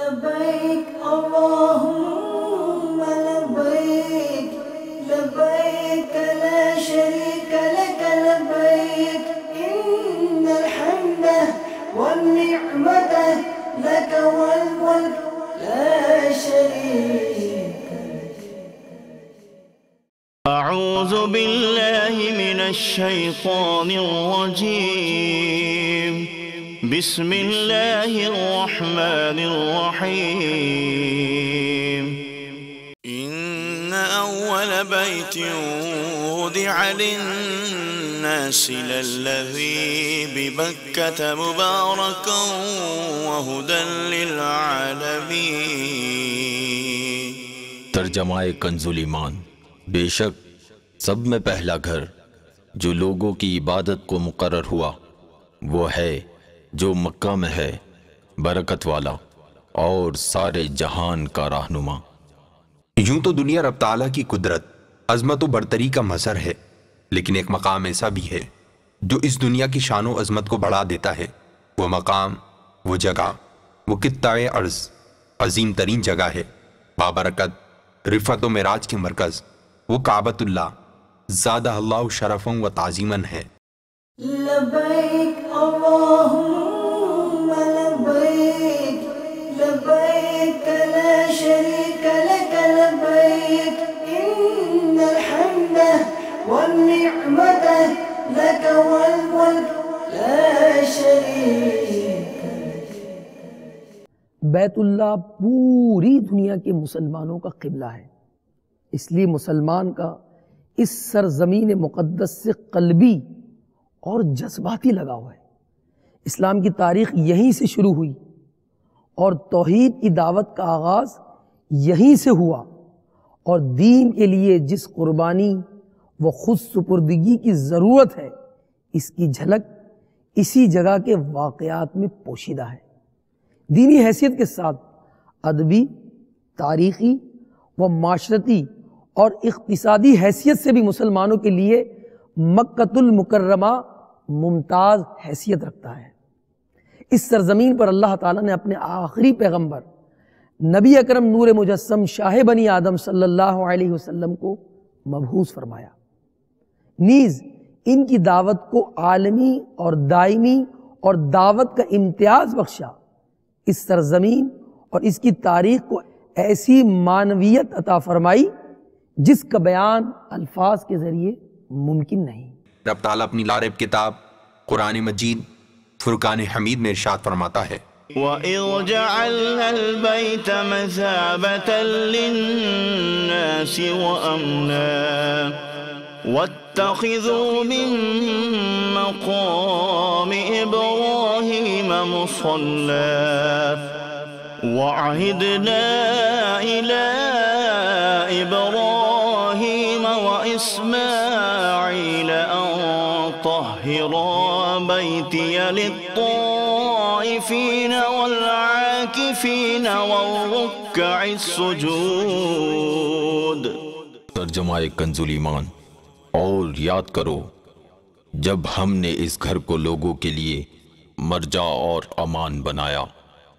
لبيك اللهم لبيك لبيك لا شريك لك لبيك إن الحمد والنعمة لك والملك لا شريك لك. أعوذ بالله من الشيطان الرجيم. بسم الله الرحمن الرحيم. إن أول بيت وضع للناس للذي ببكة مباركا وهدى للعالمين. ترجمہ کنز ایمان. بے شک سب میں پہلا گھر جو لوگوں کی عبادت کو مقرر ہوا وہ ہے جو مکہ میں ہے، برکت والا اور سارے جہان کا رہنما. یوں تو دنیا رب تعالیٰ کی قدرت، عظمت و برتری کا مظہر ہے، لیکن ایک مقام ایسا بھی ہے جو اس دنیا کی شان و عظمت کو بڑھا دیتا ہے. وہ مقام، وہ جگہ، وہ قطع ارض عظیم ترین جگہ ہے، بابرکت، رفعت و معراج کے مرکز، وہ کعبۃ اللہ زادہ اللہ شرفا و تعظیما ہے. لبيك اللهم لبيك لبيك لا شريك لك لبيك إن الحمد والنعمة لك والملك لا شريك لك. بیت اللہ پوری دنیا کے مسلمانوں کا قبلہ ہے، اس لیے مسلمان کا اس سرزمین مقدس سے قلبی اور جذباتی لگاؤ ہے. اسلام کی تاریخ یہیں سے شروع ہوئی اور توحید کی دعوت کا آغاز یہیں سے ہوا، اور دین کے لیے جس قربانی و خود سپردگی کی ضرورت ہے اس کی جھلک اسی جگہ کے واقعات میں پوشیدہ ہے. دینی حیثیت کے ساتھ ادبی، تاریخی و معاشرتی اور اقتصادی حیثیت سے بھی مسلمانوں کے لیے مکۃ المکرمہ ممتاز حیثیت رکھتا ہے. اس سرزمین پر اللہ تعالیٰ نے اپنے آخری پیغمبر نبی اکرم نور مجسم شاہ بنی آدم صلی اللہ علیہ وسلم کو مبعوث فرمایا، نیز ان کی دعوت کو عالمی اور دائمی اور دعوت کا امتیاز بخشا. اس سرزمین اور اس کی تاریخ کو ایسی معنویت عطا فرمائی جس کا بیان الفاظ کے ذریعے ممکن نہیں. رب تعالیٰ اپنی لارب کتاب قرآن مجید فرقان حمید میں ارشاد فرماتا ہے وَإِذْ جَعَلْنَا الْبَيْتَ مَثَابَةً لِلنَّاسِ وَأَمْنًا وَاتَّخِذُوا مِن مَّقَامِ إِبْرَاهِيمَ مُصَلًّى وَعَهِدْنَا إِلَىٰ إِبْرَاهِيمَ وَإِسْمَاعِيلَ أَن طَهِّرَا بَيْتِيَ لِلطَّائِفِينَ وَالْعَاكِفِينَ وَالرُّكَّعِ السُّجُودِ. ترجمہ کنز ایمان. اور یاد کرو جب ہم نے اس گھر کو لوگوں کے لیے مرجع اور امان بنایا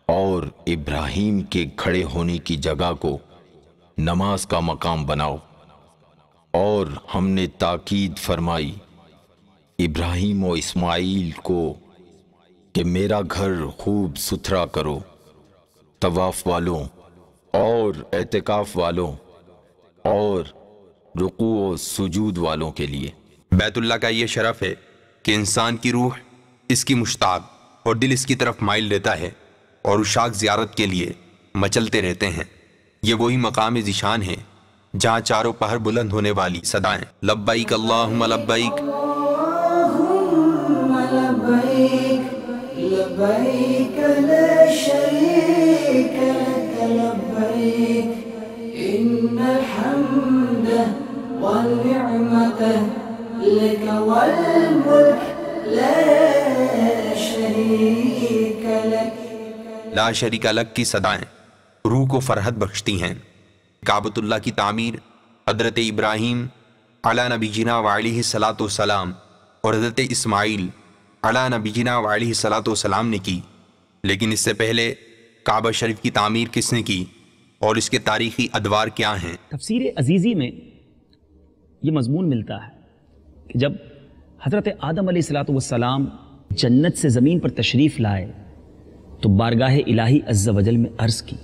اور ابراہیم کے کھڑے ہونے کی جگہ کو نماز کا مقام بناؤ، اور ہم نے تاکید فرمائی ابراہیم و اسماعیل کو کہ میرا گھر خوب ستھرا کرو، طواف والوں اور اعتکاف والوں اور رکوع و سجود والوں کے لیے. بیت اللہ کا یہ شرف ہے کہ انسان کی روح اس کی مشتاق اور دل اس کی طرف مائل رہتا ہے اور عشاق زیارت کے لیے مچلتے رہتے ہیں. یہ وہی مقام ذیشان ہے جہاں چاروں پہر بلند ہونے والی صدائیں لبیک اللہم لبیک اللهم لبيك لبيك لا شريك لك لبيك إن الحمد والنعمة لك والملك لا شريك لك. لا شریک لک کی صدائیں روح کو فرحت بخشتی ہیں. کعبۃ اللہ کی تعمیر حضرت ابراہیم علی نبینا وعلیہ الصلاۃ والسلام اور حضرت اسماعیل علی نبینا وعلیہ الصلاۃ والسلام نے کی، لیکن اس سے پہلے کعبہ شریف کی تعمیر کس نے کی اور اس کے تاریخی ادوار کیا ہیں؟ تفسیر عزیزی میں یہ مضمون ملتا ہے کہ جب حضرت آدم علیہ السلام جنت سے زمین پر تشریف لائے تو بارگاہ الہی عز و جل میں عرض کی،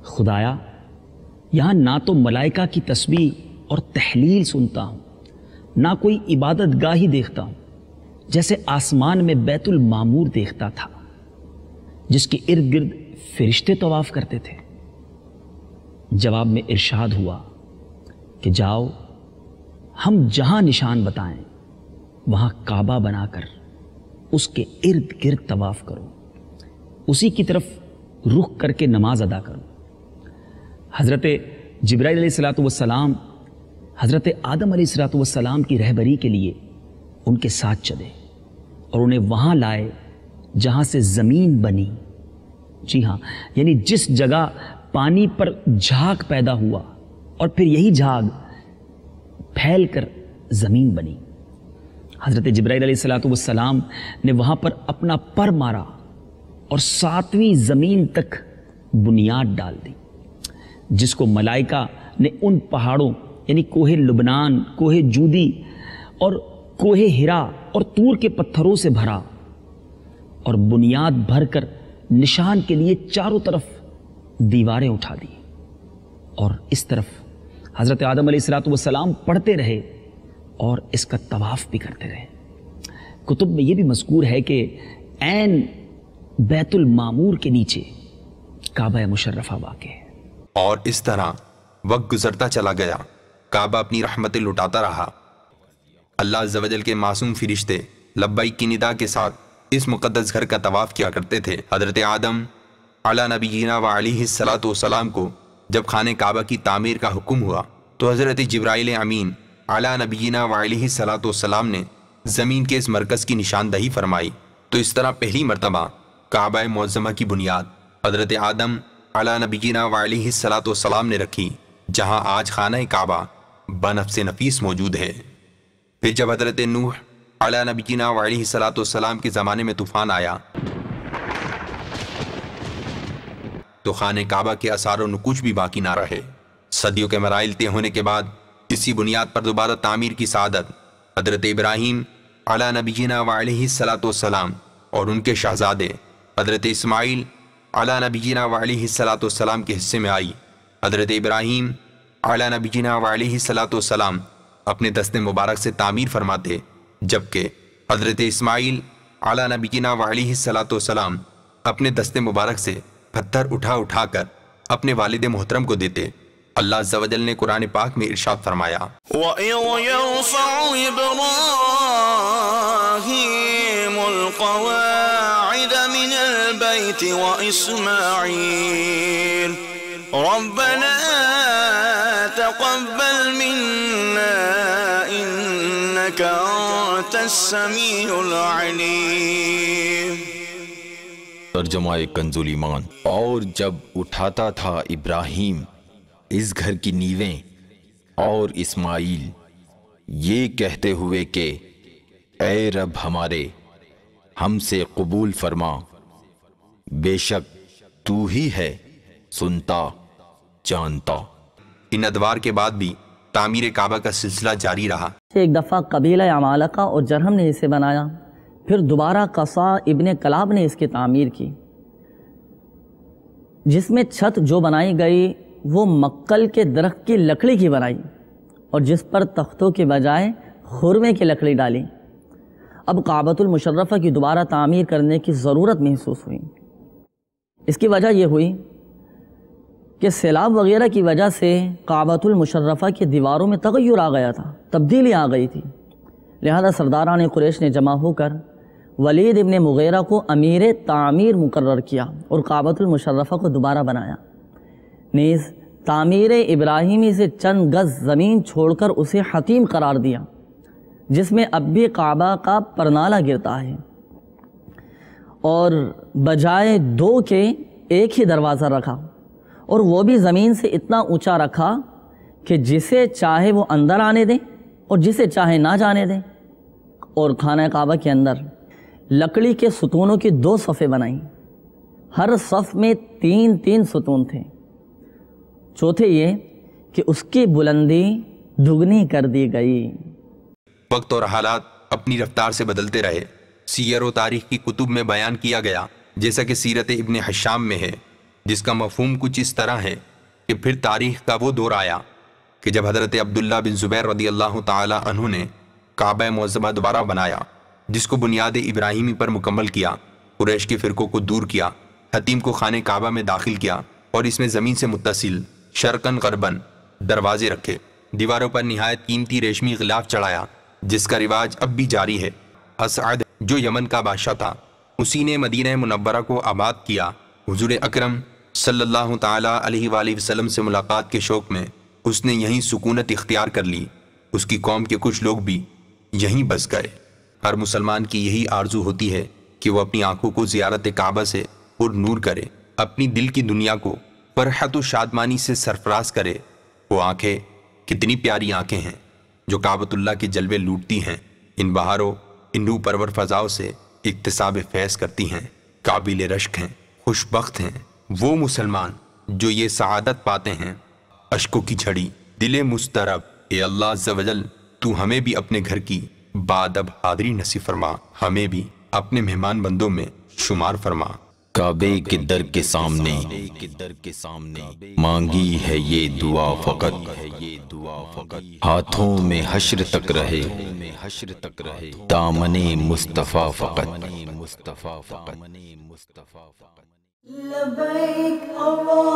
خدایا یہاں نہ تو ملائکہ کی تسبیح اور تحلیل سنتا ہوں، نہ کوئی عبادت گاہی دیکھتا ہوں، جیسے آسمان میں بیت المعمور دیکھتا تھا جس کے ارد گرد فرشتے طواف کرتے تھے۔ جواب میں ارشاد ہوا کہ جاؤ ہم جہاں نشان بتائیں وہاں کعبہ بنا کر اس کے ارد گرد طواف کرو، اسی کی طرف رخ کر کے نماز ادا کرو۔ حضرت جبرائیل علیہ السلام حضرت آدم علیہ السلام کی رہبری کے لیے ان کے ساتھ چلے اور انہیں وہاں لائے جہاں سے زمین بنی۔ جی ہاں، یعنی جس جگہ پانی پر جھاگ پیدا ہوا اور پھر یہی جھاگ پھیل کر زمین بنی۔ حضرت جبرائیل علیہ السلام نے وہاں پر اپنا پر مارا اور 7ویں زمین تک بنیاد ڈال دی، جس کو ملائکہ نے ان پہاڑوں یعنی کوہ لبنان، کوہ جودی اور کوہ ہرا اور طور کے پتھروں سے بھرا اور بنیاد بھر کر نشان کے لیے چاروں طرف دیواریں اٹھا دی، اور اس طرف حضرت آدم علیہ السلام پڑھتے رہے اور اس کا طواف بھی کرتے رہے۔ کتب میں یہ بھی مذکور ہے کہ عین بیت المعمور کے نیچے کعبہ مشرفہ واقع ہے۔ اور اس طرح وقت گزرتا چلا گیا، کعبہ اپنی رحمتیں لٹاتا رہا۔ اللہ عز و جل کے معصوم فرشتے لبیک کی ندا کے ساتھ اس مقدس گھر کا طواف کیا کرتے تھے۔ حضرت آدم علی نبینا و علیہ السلام کو جب خانہ کعبہ کی تعمیر کا حکم ہوا تو حضرت جبرائیل امین علی نبینا و علیہ السلام نے زمین کے اس مرکز کی نشاندہی فرمائی، تو اس طرح پہلی مرتبہ کعبہ معظمہ کی بنیاد حضرت آدم علی نبینا و علیہ السلام نے رکھی، جہاں آج خانہ کعبہ بنفس نفیس موجود ہے۔ پھر جب حضرت نوح علی نبینا و علیہ السلام کے زمانے میں طوفان آیا تو خانہ کعبہ کے آثار و نقوش بھی باقی نہ رہے۔ صدیوں کے مراحل طے ہونے کے بعد اسی بنیاد پر دوبارہ تعمیر کی سعادت حضرت ابراہیم علی نبینا و علیہ السلام اور ان کے شہزادے حضرت اسماعیل علی نبینا و علیہ السلام کے حصے میں آئی۔ حضرت ابراہیم علی نبینا و علیہ السلام اپنے دست مبارک سے تعمیر فرماتے، جبکہ حضرت اسماعیل علی نبینا و علیہ السلام اپنے دست مبارک سے پتھر اٹھا اٹھا کر اپنے والد محترم کو دیتے۔ اللہ عز و جل نے قرآن پاک میں ارشاد فرمایا، وَإِذْ يَرْفَعُ إِبْرَاهِيمُ الْقَوَاعِدَ مِنَ الْبَيْتِ وَإِسْمَاعِيلُ رَبَّنَا تَقَبَّلْ مِنَّا إِنَّكَ أَنْتَ السَّمِيعُ الْعَلِيمُ۔ ترجمہ کنز ایمان۔ اور جب اٹھاتا تھا ابراہیم اس گھر کی نیویں اور اسماعیل یہ کہتے ہوئے کہ اے رب ہمارے ہم سے قبول فرما، بے شک تو ہی ہے سنتا جانتا۔ ان ادوار کے بعد بھی تعمیر کعبہ کا سلسلہ جاری رہا۔ ایک دفعہ قبیلہ عمالقہ اور جرہم نے اسے بنایا، پھر دوبارہ قصا ابن کلاب نے اس کی تعمیر کی، جس میں چھت جو بنائی گئی وہ مکل کے درخت کی لکڑی کی بنائی اور جس پر تختوں کے بجائے خرمے کی لکڑی ڈالی۔ اب کعبۃ المشرفہ کی دوبارہ تعمیر کرنے کی ضرورت محسوس ہوئی۔ اس کی وجہ یہ ہوئی کہ سیلاب وغیرہ کی وجہ سے کعبۃ المشرفہ کی دیواروں میں تغیر آ گیا تھا، تبدیلی آ گئی تھی، لہذا سرداران قریش نے جمع ہو کر ولید ابن مغیرہ کو امیر تعمیر مقرر کیا اور کعبۃ المشرفہ کو دوبارہ بنایا۔ نیز تعمیر ابراہیمی سے چند گز زمین چھوڑ کر اسے حتیم قرار دیا، جس میں اب بھی کعبہ کا پرنالہ گرتا ہے، اور بجائے 2 کے ایک ہی دروازہ رکھا، اور وہ بھی زمین سے اتنا اونچا رکھا کہ جسے چاہے وہ اندر آنے دیں اور جسے چاہے نہ جانے دیں۔ اور خانہ کعبہ کے اندر لکڑی کے ستونوں کی 2 صفیں بنائیں، ہر صف میں 3 ستون تھے۔ چوتھے یہ کہ اس کی بلندی دگنی کر دی گئی۔ وقت اور حالات اپنی رفتار سے بدلتے رہے۔ سیر و تاریخ کی کتب میں بیان کیا گیا، جیسا کہ سیرت ابن حشام میں ہے، جس کا مفہوم کچھ اس طرح ہے کہ پھر تاریخ کا وہ دور آیا کہ جب حضرت عبداللہ بن زبیر رضی اللہ تعالی عنہ نے کعبہ معظمہ دوبارہ بنایا، جس کو بنیاد ابراہیمی پر مکمل کیا، قریش کے فرقوں کو دور کیا، حتیم کو خانہ کعبہ میں داخل کیا اور اس میں زمین سے متصل شرقاً غرباً دروازے رکھے، دیواروں پر نہایت قیمتی ریشمی غلاف چڑھایا، جس کا رواج اب بھی جاری ہے۔ اسعد جو یمن کا بادشاہ تھا، اسی نے مدینہ منورہ کو آباد کیا۔ حضور اکرم صلی اللہ تعالی علیہ وآلہ وسلم سے ملاقات کے شوق میں اس نے یہیں سکونت اختیار کر لی۔ اس کی قوم کے کچھ لوگ بھی یہیں بس گئے۔ ہر مسلمان کی یہی آرزو ہوتی ہے کہ وہ اپنی آنکھوں کو زیارت کعبہ سے پر نور کرے، اپنی دل کی دنیا کو فرحت و شادمانی سے سرفراز کرے۔ وہ آنکھیں کتنی پیاری آنکھیں ہیں جو کعبۃ اللہ کے جلوے لوٹتی ہیں، ان بہاروں، ان نور پرور فضاؤں سے اکتساب فیض کرتی ہیں، قابل رشک ہیں، خوش بخت ہیں وہ مسلمان جو یہ سعادت پاتے ہیں۔ اشکوں کی جھڑی، دل مضطرب، اے اللہ عز و جل تو ہمیں بھی اپنے گھر کی بادب حاضری نصیب فرما، ہمیں بھی اپنے مہمان بندوں میں شمار فرما۔ کعبے کے در کے سامنے مانگی ہے یہ دعا فقط، ہاتھوں میں حشر تک رہے دامن مصطفیٰ فقط۔ لبیک اللہ